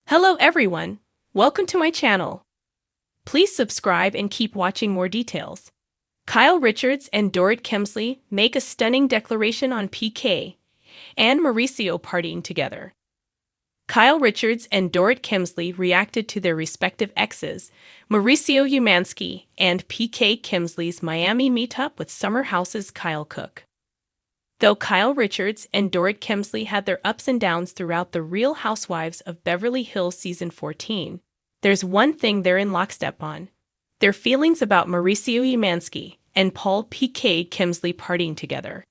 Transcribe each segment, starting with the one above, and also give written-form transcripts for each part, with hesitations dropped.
Hello everyone, welcome to my channel. Please subscribe and keep watching more details. Kyle Richards and Dorit Kemsley make a stunning declaration on PK and Mauricio partying together. Kyle Richards and Dorit Kemsley reacted to their respective exes, Mauricio Umansky and PK Kemsley's Miami meetup with Summer House's Kyle Cook. Though Kyle Richards and Dorit Kemsley had their ups and downs throughout the Real Housewives of Beverly Hills Season 14, there's one thing they're in lockstep on: their feelings about Mauricio Umansky and Paul PK Kemsley partying together.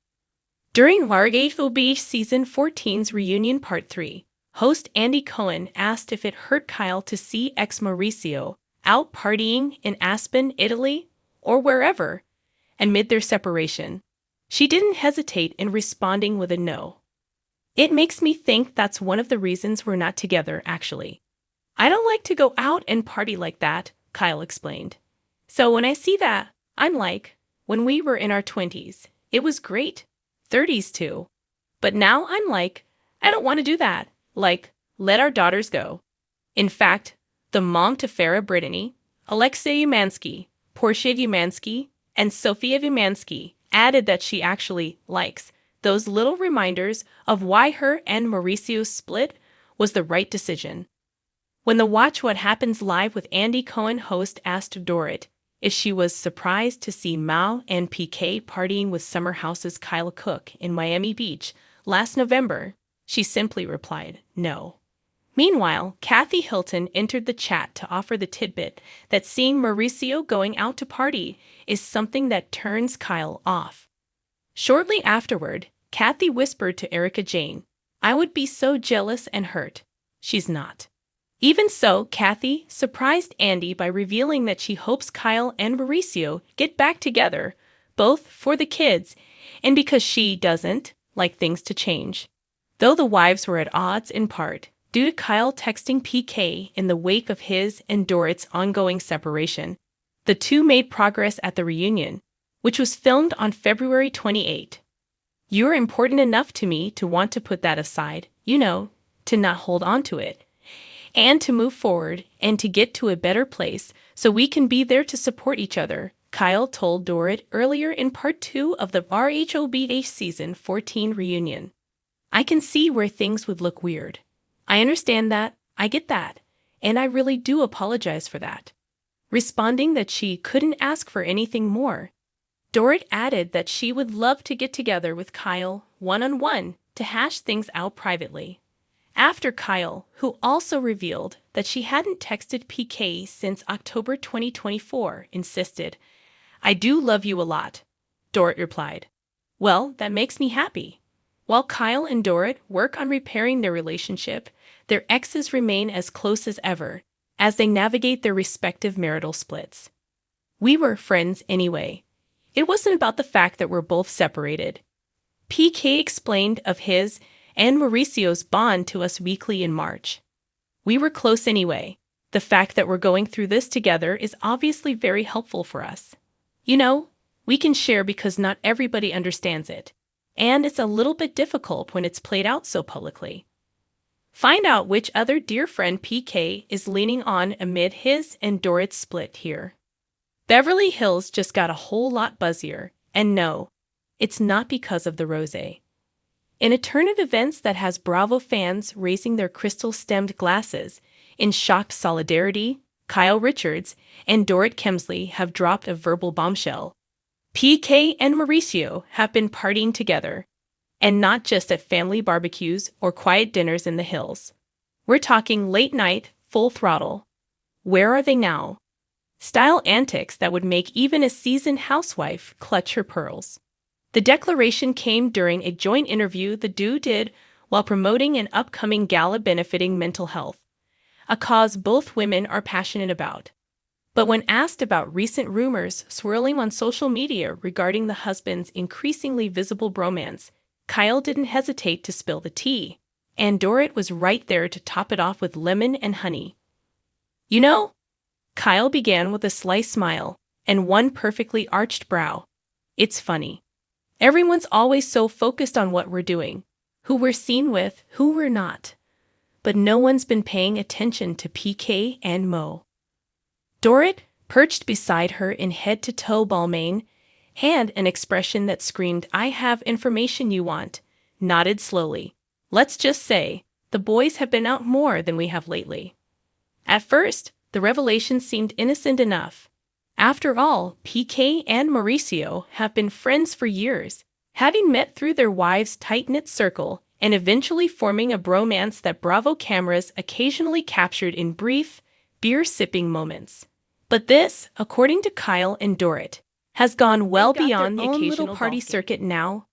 During Housewives Season 14's reunion Part 3, host Andy Cohen asked if it hurt Kyle to see ex-Mauricio out partying in Aspen, Italy, or wherever, amid their separation. She didn't hesitate in responding with a no. "It makes me think that's one of the reasons we're not together, actually. I don't like to go out and party like that," Kyle explained. "So when I see that, I'm like, when we were in our 20s, it was great. 30s too. But now I'm like, I don't want to do that. Like, let our daughters go." In fact, the mom to Farrah Brittany, Alexei Umansky, Portia Umansky, and Sophia Umansky added that she actually likes those little reminders of why her and Mauricio's split was the right decision. When the Watch What Happens Live with Andy Cohen host asked Dorit if she was surprised to see Mao and PK partying with Summer House's Kyle Cook in Miami Beach last November, she simply replied, no. Meanwhile, Kathy Hilton entered the chat to offer the tidbit that seeing Mauricio going out to party is something that turns Kyle off. Shortly afterward, Kathy whispered to Erica Jane, "I would be so jealous and hurt." She's not. Even so, Kathy surprised Andy by revealing that she hopes Kyle and Mauricio get back together, both for the kids and because she doesn't like things to change. Though the wives were at odds in part due to Kyle texting PK in the wake of his and Dorit's ongoing separation, the two made progress at the reunion, which was filmed on February 28. "You're important enough to me to want to put that aside, to not hold on to it, and to move forward and to get to a better place so we can be there to support each other," Kyle told Dorit earlier in Part 2 of the RHOBH Season 14 reunion. "I can see where things would look weird. I understand that, I get that, and I really do apologize for that." Responding that she couldn't ask for anything more, Dorit added that she would love to get together with Kyle one-on-one to hash things out privately. After Kyle, who also revealed that she hadn't texted PK since October 2024, insisted, "I do love you a lot," Dorit replied, "Well, that makes me happy." While Kyle and Dorit work on repairing their relationship, their exes remain as close as ever as they navigate their respective marital splits. "We were friends anyway. It wasn't about the fact that we're both separated." PK explained of his and Mauricio's bond to Us Weekly in March. "We were close anyway. The fact that we're going through this together is obviously very helpful for us. We can share because not everybody understands it. And it's a little bit difficult when it's played out so publicly." Find out which other dear friend PK is leaning on amid his and Dorit's split here. Beverly Hills just got a whole lot buzzier, and no, it's not because of the rosé. In a turn of events that has Bravo fans raising their crystal-stemmed glasses in shocked solidarity, Kyle Richards and Dorit Kemsley have dropped a verbal bombshell. PK and Mauricio have been partying together, and not just at family barbecues or quiet dinners in the hills. We're talking late night, full throttle. Where are they now? Style antics that would make even a seasoned housewife clutch her pearls. The declaration came during a joint interview the duo did while promoting an upcoming gala benefiting mental health, a cause both women are passionate about. But when asked about recent rumors swirling on social media regarding the husband's increasingly visible bromance, Kyle didn't hesitate to spill the tea, and Dorit was right there to top it off with lemon and honey. Kyle began with a sly smile and one perfectly arched brow. "It's funny. Everyone's always so focused on what we're doing, who we're seen with, who we're not. but no one's been paying attention to PK and Mo. Dorit, perched beside her in head-to-toe Balmain, and an expression that screamed, "I have information you want," nodded slowly. "Let's just say, the boys have been out more than we have lately." At first, the revelation seemed innocent enough. After all, PK and Mauricio have been friends for years, having met through their wives' tight-knit circle and eventually forming a bromance that Bravo cameras occasionally captured in brief, beer-sipping moments. But this, according to Kyle and Dorit, has gone well beyond the occasional party circuit now,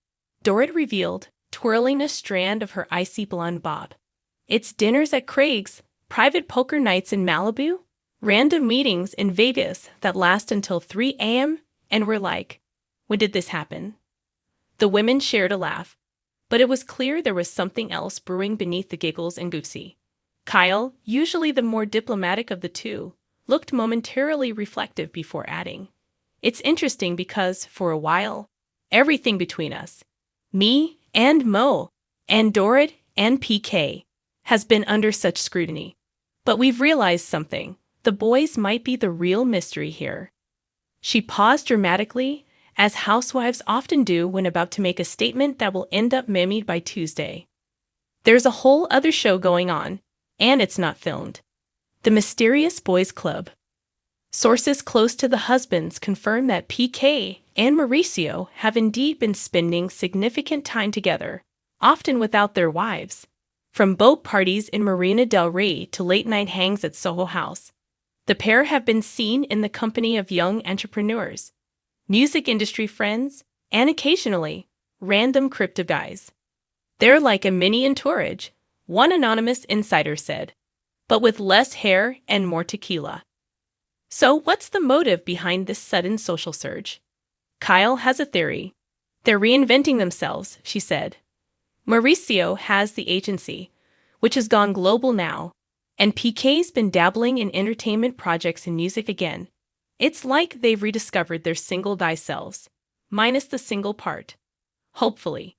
Dorit revealed, twirling a strand of her icy blonde bob. It's dinners at Craig's, private poker nights in Malibu, random meetings in Vegas that last until 3 a.m., and we're like, when did this happen? The women shared a laugh, but it was clear there was something else brewing beneath the giggles and goofsy. Kyle, usually the more diplomatic of the two, looked momentarily reflective before adding, "It's interesting because, for a while, everything between us, me and Mo, and Dorit and PK, has been under such scrutiny. But we've realized something. The boys might be the real mystery here." She paused dramatically, as housewives often do when about to make a statement that will end up memed by Tuesday. "There's a whole other show going on, and it's not filmed. The Mysterious Boys Club." Sources close to the husbands confirm that PK and Mauricio have indeed been spending significant time together, often without their wives. From boat parties in Marina del Rey to late-night hangs at Soho House, the pair have been seen in the company of young entrepreneurs, music industry friends, and occasionally, random crypto guys. "They're like a mini entourage," one anonymous insider said, "but with less hair and more tequila." So what's the motive behind this sudden social surge? Kyle has a theory. "They're reinventing themselves," she said. Mauricio has the agency, which has gone global now, and PK's been dabbling in entertainment projects and music again. It's like they've rediscovered their single guy selves, minus the single part. Hopefully.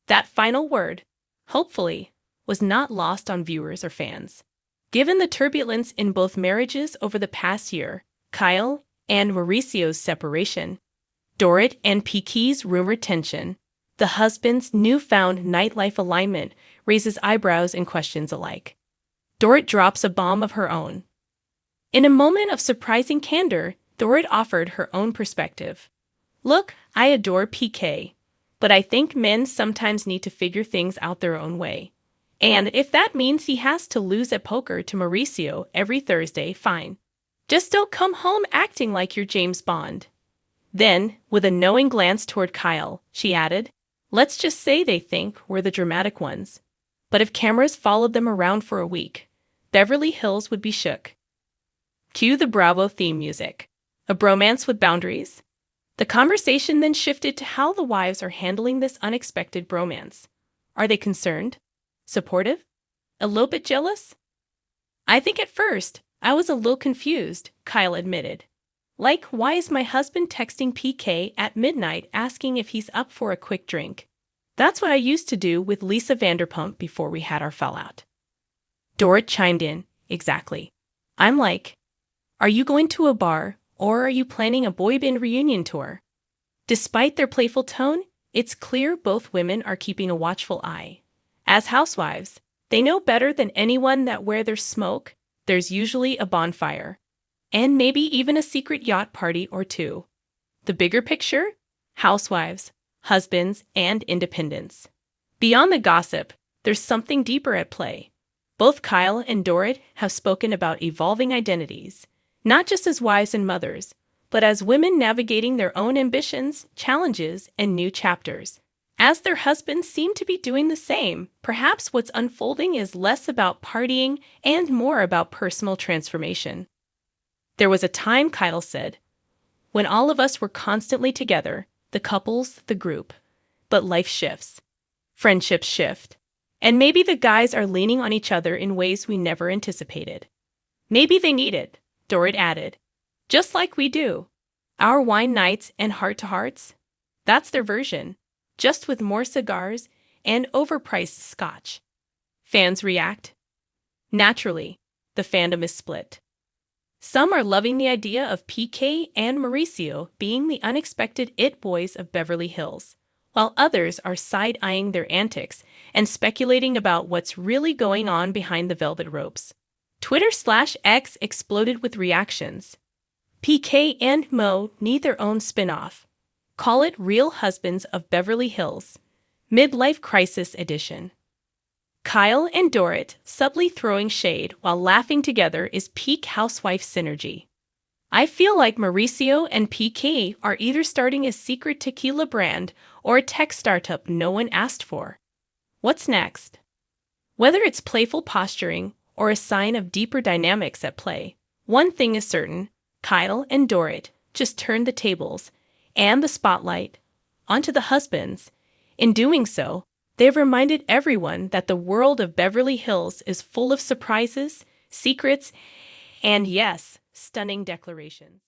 That final word, hopefully, was not lost on viewers or fans. Given the turbulence in both marriages over the past year, Kyle and Mauricio's separation, Dorit and PK's rumored tension, the husband's newfound nightlife alignment raises eyebrows and questions alike. Dorit drops a bomb of her own. In a moment of surprising candor, Dorit offered her own perspective. "Look, I adore PK, but I think men sometimes need to figure things out their own way. And if that means he has to lose at poker to Mauricio every Thursday, fine. Just don't come home acting like you're James Bond." Then, with a knowing glance toward Kyle, she added, "Let's just say they think we're the dramatic ones. But if cameras followed them around for a week, Beverly Hills would be shook." Cue the Bravo theme music. A bromance with boundaries? The conversation then shifted to how the wives are handling this unexpected bromance. Are they concerned? Supportive? A little bit jealous? "I think at first, I was a little confused," Kyle admitted. "Like, why is my husband texting PK at midnight asking if he's up for a quick drink? That's what I used to do with Lisa Vanderpump before we had our fallout." Dorit chimed in, "Exactly. I'm like, are you going to a bar, or are you planning a boy band reunion tour?" Despite their playful tone, it's clear both women are keeping a watchful eye. As housewives, they know better than anyone that where there's smoke, there's usually a bonfire, and maybe even a secret yacht party or two. The bigger picture? Housewives, husbands, and independence. Beyond the gossip, there's something deeper at play. Both Kyle and Dorit have spoken about evolving identities, not just as wives and mothers, but as women navigating their own ambitions, challenges, and new chapters. As their husbands seem to be doing the same, perhaps what's unfolding is less about partying and more about personal transformation. "There was a time," Kyle said, "when all of us were constantly together, the couples, the group. But life shifts. Friendships shift. And maybe the guys are leaning on each other in ways we never anticipated. Maybe they need it," Dorit added. "Just like we do. Our wine nights and heart-to-hearts. That's their version, just with more cigars and overpriced scotch." Fans react. Naturally, the fandom is split. Some are loving the idea of PK and Mauricio being the unexpected it boys of Beverly Hills, while others are side-eyeing their antics and speculating about what's really going on behind the velvet ropes. Twitter/X exploded with reactions. PK and Mo need their own spin-off. Call it Real Husbands of Beverly Hills, Midlife Crisis Edition. Kyle and Dorit subtly throwing shade while laughing together is peak housewife synergy. I feel like Mauricio and PK are either starting a secret tequila brand or a tech startup no one asked for. What's next? Whether it's playful posturing or a sign of deeper dynamics at play, one thing is certain: Kyle and Dorit just turned the tables and the spotlight onto the husbands. In doing so, they've reminded everyone that the world of Beverly Hills is full of surprises, secrets, and yes, stunning declarations.